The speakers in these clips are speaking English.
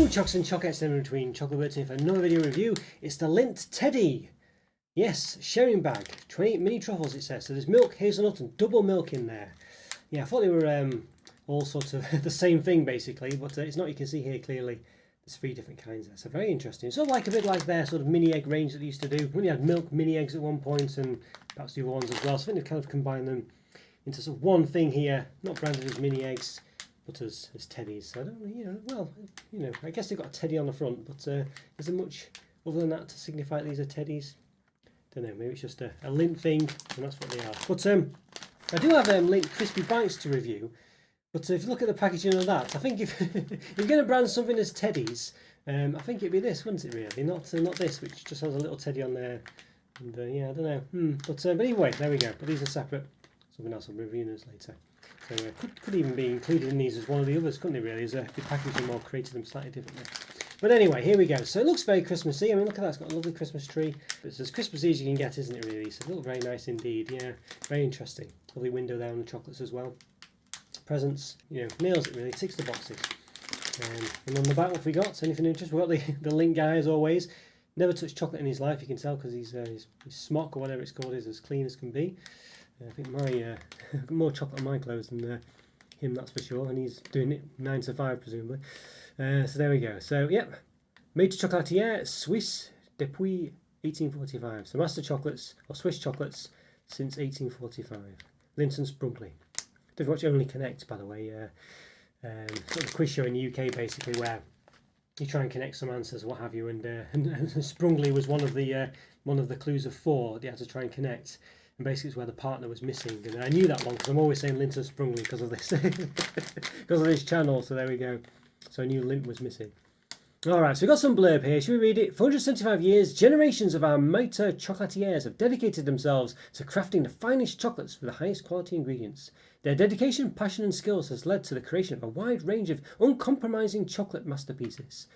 Chocs and Chocolates in between. Roberto here for another video review. It's the Lindt Teddy. Yes, sharing bag. 28 mini truffles it says. So there's milk, hazelnut and double milk in there. Yeah, I thought they were all sorts of the same thing basically, but it's not. You can see here clearly there's 3 different kinds there. So very interesting. Sort of like a bit like their sort of mini egg range that they used to do. We only had milk mini eggs at one point and perhaps the other ones as well. So I think they've kind of combined them into sort of one thing here, not branded as mini eggs, but as teddies. So I don't know, I guess they've got a teddy on the front, but is there much other than that to signify that these are teddies? Don't know, maybe it's just a Lindt thing, and that's what they are. But I do have Lindt crispy bites to review, but if you look at the packaging of that, I think if you're going to brand something as teddies, I think it'd be this, wouldn't it really? Not this, which just has a little teddy on there, and yeah, I don't know. But anyway, there we go. But these are separate. Something else I'll be reviewing those later. So could even be included in these as one of the others, couldn't it really? As if the packaging more created them slightly differently. But anyway, here we go. So it looks very Christmassy. I mean, look at that. It's got a lovely Christmas tree. It's as Christmassy as you can get, isn't it, really? So it looks very nice indeed. Yeah, very interesting. Lovely window there on the chocolates as well. Presents, nails it really. Ticks the boxes. And on the back, what have we got? Anything interesting? We've got the Lindt guy as always. Never touched chocolate in his life, you can tell, because his smock or whatever it's called is as clean as can be. I think my more chocolate on my clothes than him, that's for sure, and he's doing it 9 to 5 presumably. So there we go. So yep, made to chocolatier Suisse depuis 1845. So master chocolates or Swiss chocolates since 1845. Lindt and Sprungly. Don't watch Only Connect, by the way. Sort of quiz show in the UK basically where you try and connect some answers, what have you, and Sprungly was one of the clues of 4 that you had to try and connect. And basically it's where the partner was missing, and I knew that one because I'm always saying Lindt and Sprungly because of this because of this channel. So there we go. So I knew Lindt was missing. Alright, so we've got some blurb here. Should we read it? For 175 years, generations of our maîtres chocolatiers have dedicated themselves to crafting the finest chocolates with the highest quality ingredients. Their dedication, passion and skills has led to the creation of a wide range of uncompromising chocolate masterpieces.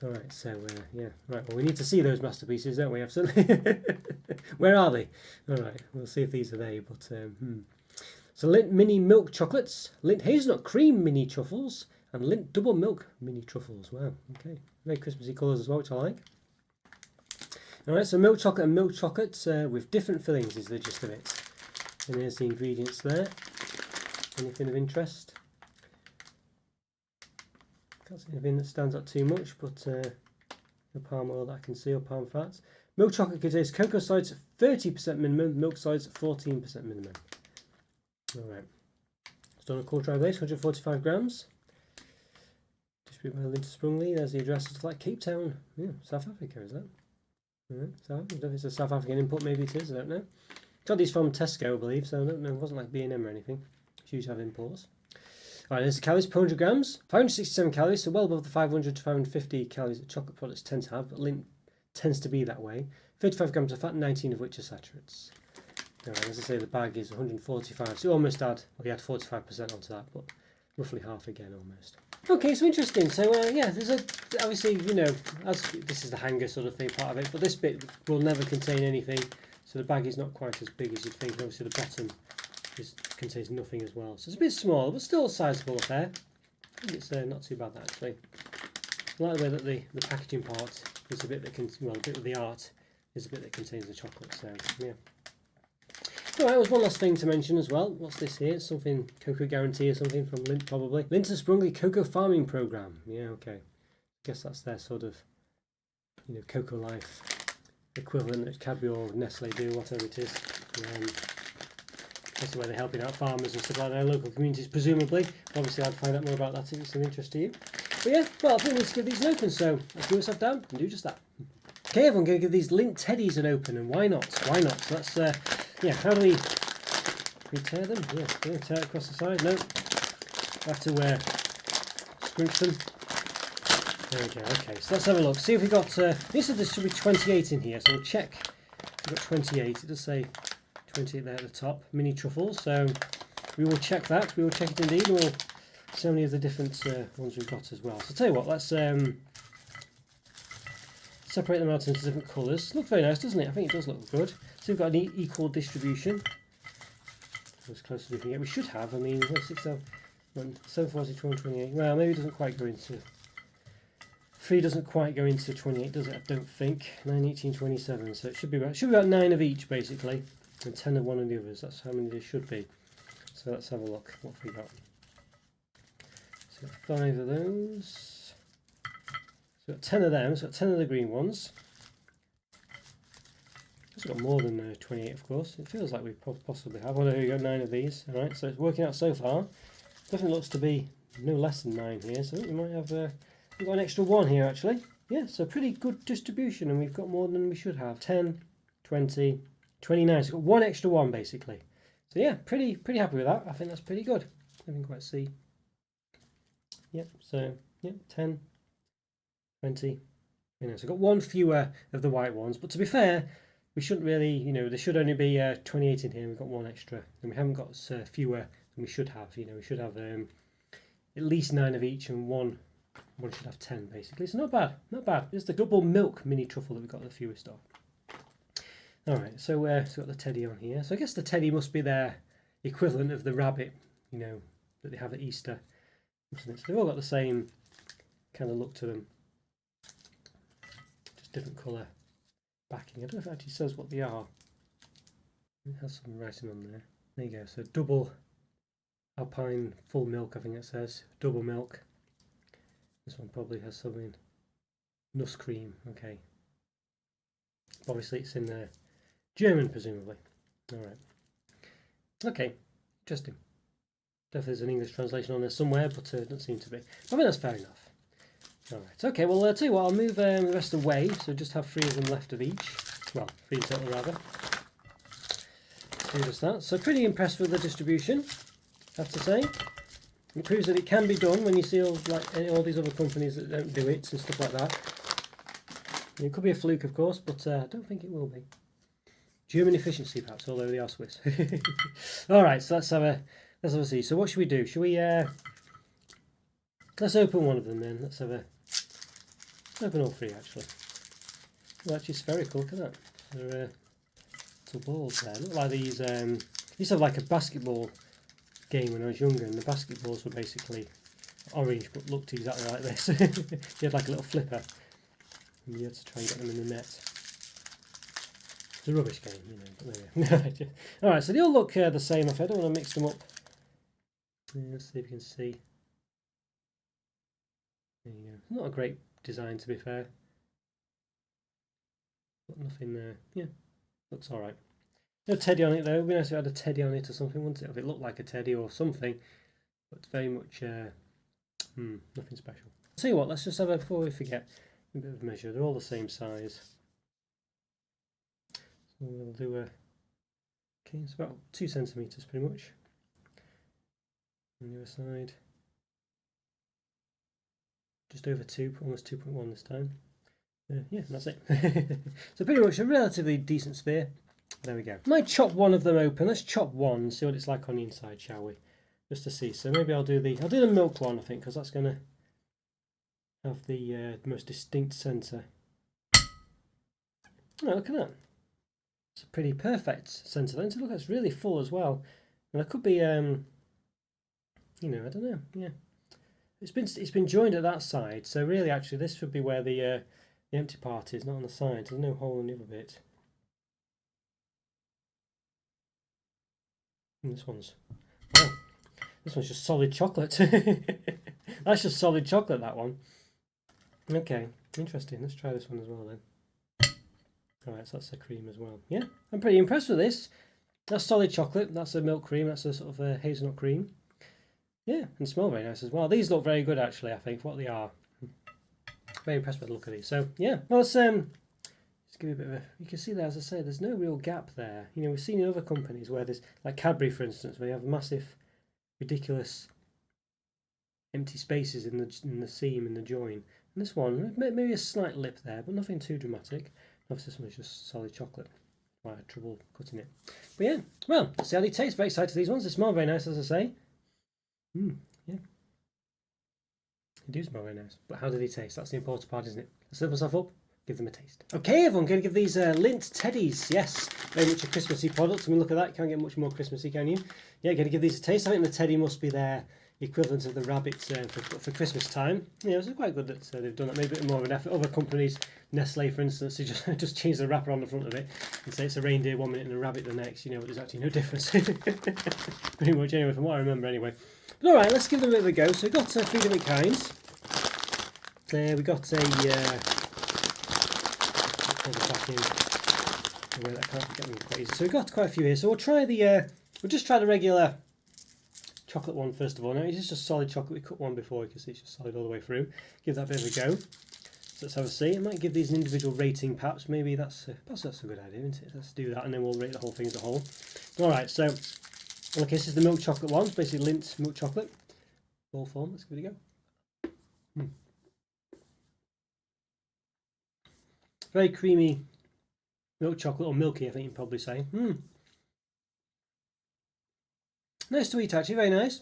Alright, so yeah, right, well we need to see those masterpieces, don't we, absolutely? Where are they? Alright, we'll see if these are they, but So Lindt mini milk chocolates, Lindt hazelnut cream mini truffles, and Lindt double milk mini truffles. Wow, okay, very Christmassy colours as well, which I like. Alright, so milk chocolate and milk chocolates with different fillings is the gist of it. And there's the ingredients there. Anything of interest? Can't see anything that stands out too much, but the palm oil that I can see, or palm fats. Milk chocolate contains cocoa solids 30% minimum, milk solids 14% minimum. Alright. It's done a quarter of this, 145 grams. Distributed by Lindt Sprungly. There's the address. It's like Cape Town. Yeah, South Africa, is that? South Africa. I don't know if it's a South African import, maybe it is, I don't know. Got these from Tesco, I believe, so I don't know, it wasn't like B&M or anything. It's usually have imports. Alright, there's the calories, 400 grams, 567 calories, so well above the 500 to 550 calories that chocolate products tend to have, but Lindt tends to be that way. 35 grams of fat, 19 of which are saturates. Alright, as I say, the bag is 145, so you almost add, well, you add 45% onto that, but roughly half again almost. Okay, so interesting. So yeah, there's obviously, as this is the hanger sort of thing part of it, but this bit will never contain anything, so the bag is not quite as big as you'd think. Obviously the bottom contains nothing as well, so it's a bit smaller but still a sizable affair. I think it's not too bad actually. I like the way that the packaging part is a bit that a bit of the art is a bit that contains the chocolate, so yeah. Alright, there's one last thing to mention as well. What's this here? Something cocoa guarantee or something from Lindt probably. Lindt and Sprungly cocoa farming program. Yeah, okay. Guess that's their sort of Cocoa Life equivalent that Cadbury or Nestle do, whatever it is. That's the way they're helping out farmers and stuff like that in local communities, presumably. Obviously, I'd find out more about that if it's of interest to you. But yeah, well, I think let's give these an open, so let's do yourself down and do just that. Okay, everyone, going to give these Lindt Teddies an open, and why not? Why not? So let's, yeah, how do we tear them? Yeah, tear it across the side. No, have to scrunch them. There we go. Okay, so let's have a look. See if we got. This said there should be 28 in here, so we'll check. We've got 28. It does say 28 there at the top. Mini truffles. So we will check that. We will check it indeed. We'll see how many of the different ones we've got as well. So tell you what, let's separate them out into different colours. Looks very nice, doesn't it? I think it does look good. So we've got an equal distribution. As close as we can get. We should have, I mean, 740, 228. Well, maybe it doesn't quite go into 3 doesn't quite go into 28, does it? I don't think. 9, 18, 27. So it should be about 9 of each basically, and 10 of one of the others. That's how many there should be. So let's have a look. What have we got? So 5 of those. So we've got 10 of them. So we've got 10 of the green ones. It's got more than 28, of course. It feels like we possibly have. Well, we've got 9 of these. All right, so it's working out so far. Definitely looks to be no less than 9 here. So I think we might have we've got an extra 1 here actually. Yeah, so pretty good distribution, and we've got more than we should have. 10, 20, 29. So we've got 1 extra 1 basically. So yeah, pretty happy with that. I think that's pretty good. I can quite see. Yep. So yeah, 10, 20. You know, so we've got 1 fewer of the white ones. But to be fair, we shouldn't really, you know, there should only be 28 in here. We've got 1 extra, and we haven't got fewer than we should have. You know, we should have at least 9 of each, and one should have 10 basically. So not bad, not bad. It's the double milk mini truffle that we've got the fewest of. All right, so we've got the teddy on here. So I guess the teddy must be their equivalent of the rabbit, you know, that they have at Easter. So they've all got the same kind of look to them, just different colour backing. I don't know if it actually says what they are. It has some writing on there. There you go. So double alpine full milk, I think it says. Double milk. This one probably has something. Nuss cream. Okay. Obviously it's in German, presumably. All right. Okay. Interesting. Definitely there's an English translation on there somewhere, but it doesn't seem to be. I think that's fair enough. Alright, okay, well I'll tell you what, I'll move the rest away, so just have 3 of them left of each. Well, 3 in total rather. So just that. So pretty impressed with the distribution, I have to say. It proves that it can be done when you see all these other companies that don't do it and stuff like that. It could be a fluke, of course, but I don't think it will be. German efficiency, perhaps, although they are Swiss. Alright, so let's have a see. So what should we do? Should we let's open one of them then. Let's open all 3 actually. They're actually spherical, look at that. They're little balls there. Look like these used to have like a basketball game when I was younger, and the basketballs were basically orange but looked exactly like this. You had like a little flipper and you had to try and get them in the net. It's a rubbish game, you know, but there you go. Alright, so they all look the same. I don't want to mix them up. Let's see if you can see. There you go. Not a great design, to be fair. But nothing there. Yeah, looks alright. No teddy on it though. It would be nice if it had a teddy on it or something, wouldn't it? If it looked like a teddy or something. But it's very much nothing special. I'll tell you what, let's just have before we forget, a bit of a measure. They're all the same size. So we'll do okay, it's about 2 centimetres pretty much. On the other side. Just over 2, almost 2.1 this time. Yeah, that's it. So pretty much a relatively decent sphere. There we go. Might chop one of them open. Let's chop one and see what it's like on the inside, shall we? Just to see. So maybe I'll do the milk one, I think, because that's going to have the most distinct centre. Oh, look at that. It's a pretty perfect centre then. So look, it's really full as well. And it could be, you know, I don't know. Yeah. It's been joined at that side, so really actually this should be where the empty part is, not on the side. There's no hole in the other bit. And this one's just solid chocolate. That's just solid chocolate, that one. Okay, interesting. Let's try this one as well then. Alright, so that's the cream as well. Yeah, I'm pretty impressed with this. That's solid chocolate. That's a milk cream. That's a sort of hazelnut cream. Yeah, and smell very nice as well. These look very good actually, I think, what they are. Very impressed with the look of these. So yeah, well, let's give you a bit of a, you can see there, as I say, there's no real gap there. You know, we've seen in other companies where there's, like Cadbury for instance, where you have massive, ridiculous empty spaces in the seam, in the join. And this one, maybe a slight lip there, but nothing too dramatic. Obviously this one's just solid chocolate. I had trouble cutting it. But yeah, well, let's see how they taste. Very excited for these ones. They smell very nice, as I say. Yeah. They do smell very nice. But how do they taste? That's the important part, isn't it? Let's lift myself up, give them a taste. Okay, everyone, going to give these Lindt Teddies. Yes, very much a Christmassy product. I mean, look at that. You can't get much more Christmassy, can you? Yeah, going to give these a taste. I think the Teddy must be their equivalent of the rabbit for Christmas time. Yeah, it's quite good that they've done that. Maybe a bit more of an effort. Other companies, Nestle for instance, they just change the wrapper on the front of it and say it's a reindeer one minute and a rabbit the next. You know, but there's actually no difference. Pretty much anyway, from what I remember anyway. But all right, let's give them a bit of a go. So we've got 3 different kinds. We got a pull it back in. Where that can't get me crazy. So we've got quite a few here. So we'll try we'll just try the regular chocolate one first of all. Now it's just a solid chocolate. We cut one before, you can see it's just solid all the way through. Give that a bit of a go. So let's have a see. I might give these an individual rating perhaps. Maybe that's a good idea, isn't it? Let's do that and then we'll rate the whole thing as a whole. Alright, so okay, this is the milk chocolate one. It's basically Lindt milk chocolate. Ball form. Let's give it a go. Very creamy milk chocolate, or milky I think you'd probably say. Nice to eat actually, very nice.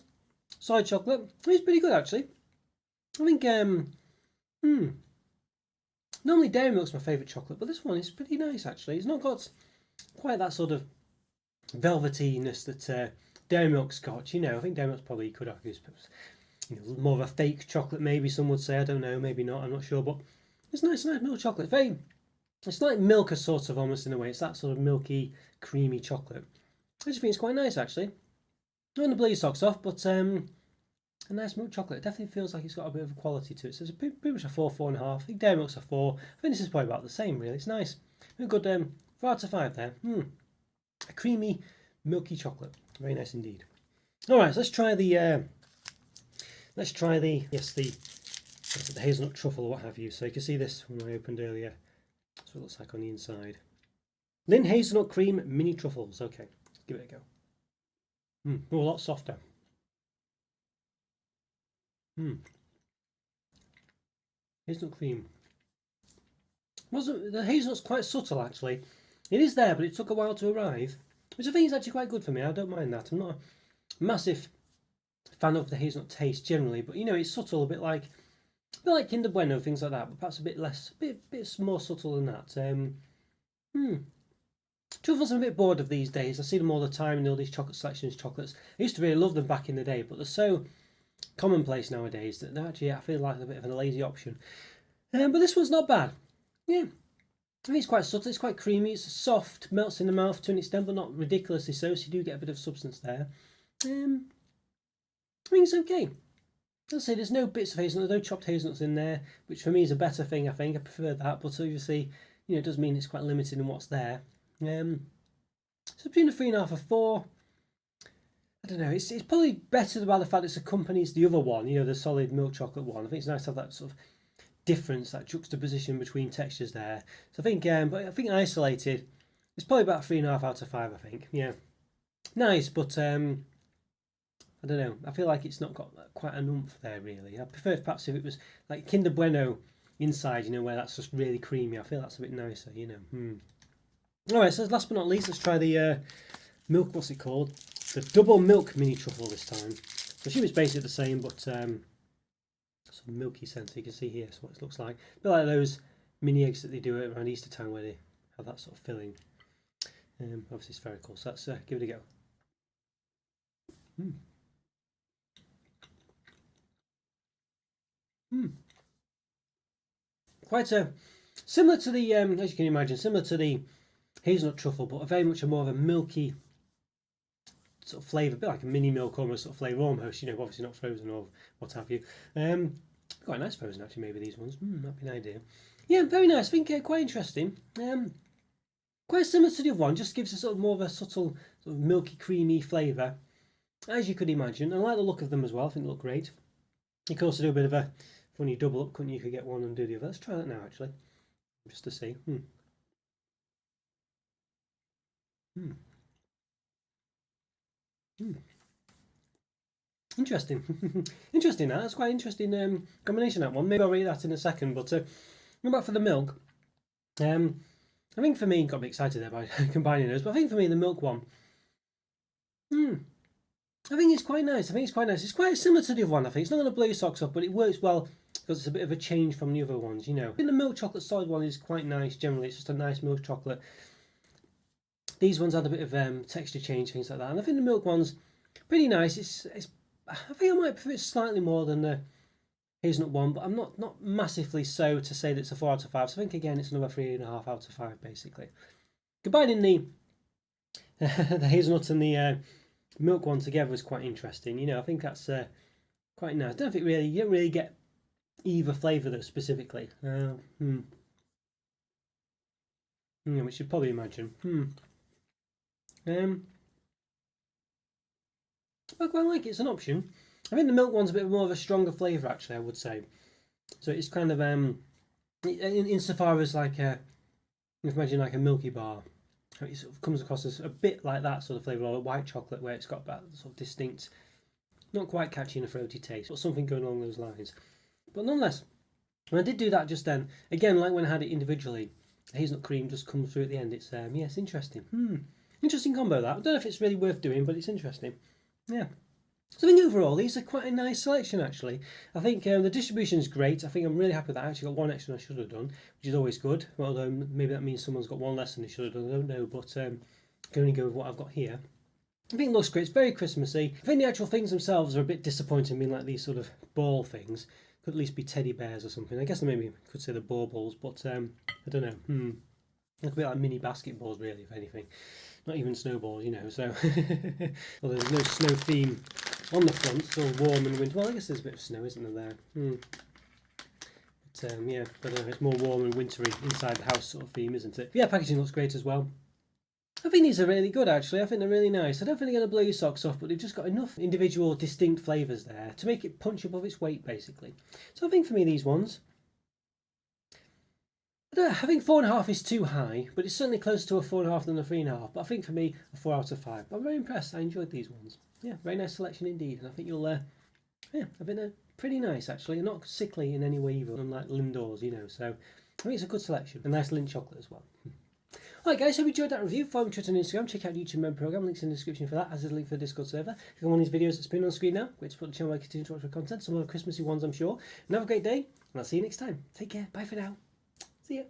Solid chocolate. It's pretty good actually. I think normally dairy milk's my favourite chocolate, but this one is pretty nice actually. It's not got quite that sort of velvetyness that dairy milk's got. You know, I think dairy milk's probably, you could argue, more of a fake chocolate maybe some would say. I don't know, maybe not, I'm not sure, but it's nice milk chocolate. It's like Milka sort of almost in a way. It's that sort of milky, creamy chocolate. I just think it's quite nice actually. I don't want to blow your socks off, but a nice milk chocolate. It definitely feels like it's got a bit of a quality to it. So it's pretty much a 4, 4.5. I think dairy milk's a 4. I think this is probably about the same really. It's nice. A good 4 out of 5 there. A creamy, milky chocolate. Very nice indeed. Alright, so let's try the hazelnut truffle or what have you. So you can see this when I opened earlier. That's what it looks like on the inside. Lindt hazelnut cream mini truffles. Okay, let's give it a go. Oh, a lot softer. Hazelnut cream. The hazelnut's quite subtle actually. It is there, but it took a while to arrive, which I think is actually quite good for me. I don't mind that. I'm not a massive fan of the hazelnut taste generally, but you know, it's subtle, a bit like Kinder Bueno, things like that, but perhaps a bit less, bit more subtle than that. Truffles I'm a bit bored of these days. I see them all the time in all these chocolate selections, chocolates. I used to really love them back in the day, but they're so commonplace nowadays that they're actually, I feel like they're a bit of a lazy option. But this one's not bad. Yeah, I think it's quite subtle, it's quite creamy, it's soft, melts in the mouth to an extent, but not ridiculously so you do get a bit of substance there. I think it's okay. I'll say there's no bits of hazelnut, there's no chopped hazelnuts in there, which for me is a better thing, I think. I prefer that, but obviously, you know, it does mean it's quite limited in what's there. So between a 3.5 and 4, I don't know, it's probably better by the fact it's accompanies the other one, you know, the solid milk chocolate one. I think it's nice to have that sort of difference, that juxtaposition between textures there. So I think, but I think isolated, it's probably about 3.5 out of 5, I think. Yeah, nice, but I don't know. I feel like it's not got quite an oomph there, really. I prefer perhaps if it was like Kinder Bueno inside, you know, where that's just really creamy. I feel that's a bit nicer, you know. Alright, so last but not least, let's try the milk, what's it called? The double milk mini truffle this time. I assume it's basically the same, but some milky sense. You can see here so what it looks like. A bit like those mini eggs that they do around Easter time where they have that sort of filling. Obviously spherical, so let's give it a go. Quite similar to the, as you can imagine, similar to the hazelnut truffle, but very much more of a milky sort of flavour, a bit like a mini milk almost sort of flavour almost, you know, obviously not frozen or what have you. Quite nice frozen actually, maybe these ones. That'd be an idea. Yeah, very nice. I think quite interesting. Quite similar to the other one, just gives a sort of more of a subtle sort of milky, creamy flavour, as you could imagine. I like the look of them as well. I think they look great. You could also do a bit of a funny double up, couldn't you? You could get one and do the other. Let's try that now, actually, just to see. Interesting. Interesting. That's quite interesting combination, that one. Maybe I'll read that in a second. But going back for the milk, I think for me, got me excited there by combining those. But I think for me, the milk one, I think it's quite nice. It's quite similar to the other one. I think it's not going to blow your socks off, but it works well because it's a bit of a change from the other ones. You know, I think the milk chocolate solid one is quite nice. Generally, it's just a nice milk chocolate. These ones had a bit of texture change, things like that. And I think the milk one's pretty nice. I think I might prefer it slightly more than the Hazelnut one, but I'm not massively so to say that it's a 4 out of 5. So I think again it's another 3.5 out of 5 basically. Combining the the hazelnut and the milk one together is quite interesting. You know, I think that's quite nice. I don't think you don't really get either flavour though specifically. Which you'd probably imagine. I quite like it. It's an option. I think the milk one's a bit more of a stronger flavour actually. I would say. So it's kind of insofar as like imagine like a Milky Bar. It sort of comes across as a bit like that sort of flavour, or a white chocolate where it's got that sort of distinct, not quite catchy and a fruity taste, but something going along those lines. But nonetheless, when I did do that just then, again, like when I had it individually, hazelnut cream just comes through at the end. It's yeah, it's interesting. Interesting combo that. I don't know if it's really worth doing, but it's interesting. Yeah. So I think overall these are quite a nice selection actually. I think the distribution is great. I think I'm really happy with that. I actually got one extra than I should have done, which is always good. Although maybe that means someone's got one less than they should have done. I don't know, but I can only go with what I've got here. I think it looks great. It's very Christmassy. I think the actual things themselves are a bit disappointing, being like these sort of ball things. Could at least be teddy bears or something. I guess maybe could say the baubles, but I don't know. Look a bit like mini basketballs, really, if anything. Not even snowballs, you know. So, well, there's no snow theme on the front. It's all warm and winter. Well, I guess there's a bit of snow, isn't there? But yeah, but it's more warm and wintry inside the house sort of theme, isn't it? But yeah, packaging looks great as well. I think these are really good actually. I think they're really nice. I don't think they're going to blow your socks off, but they've just got enough individual distinct flavours there to make it punch above its weight basically. So I think for me these ones, I don't know, I think 4.5 is too high, but it's certainly closer to a 4.5 than a 3.5. But I think for me a 4 out of 5. But I'm very impressed. I enjoyed these ones. Yeah, very nice selection indeed, and I think you'll yeah, I think they're pretty nice actually, not sickly in any way either, unlike Lindor's, you know. So I think it's a good selection. A nice Lindt chocolate as well. Alright guys, hope you enjoyed that review. Follow me on Twitter and Instagram, check out YouTube member program, links in the description for that, as is a link for the Discord server. Click on one of these videos that's been on screen now, great to support the channel where I continue to watch for content, some other Christmassy ones I'm sure. And have a great day, and I'll see you next time. Take care, bye for now. See ya.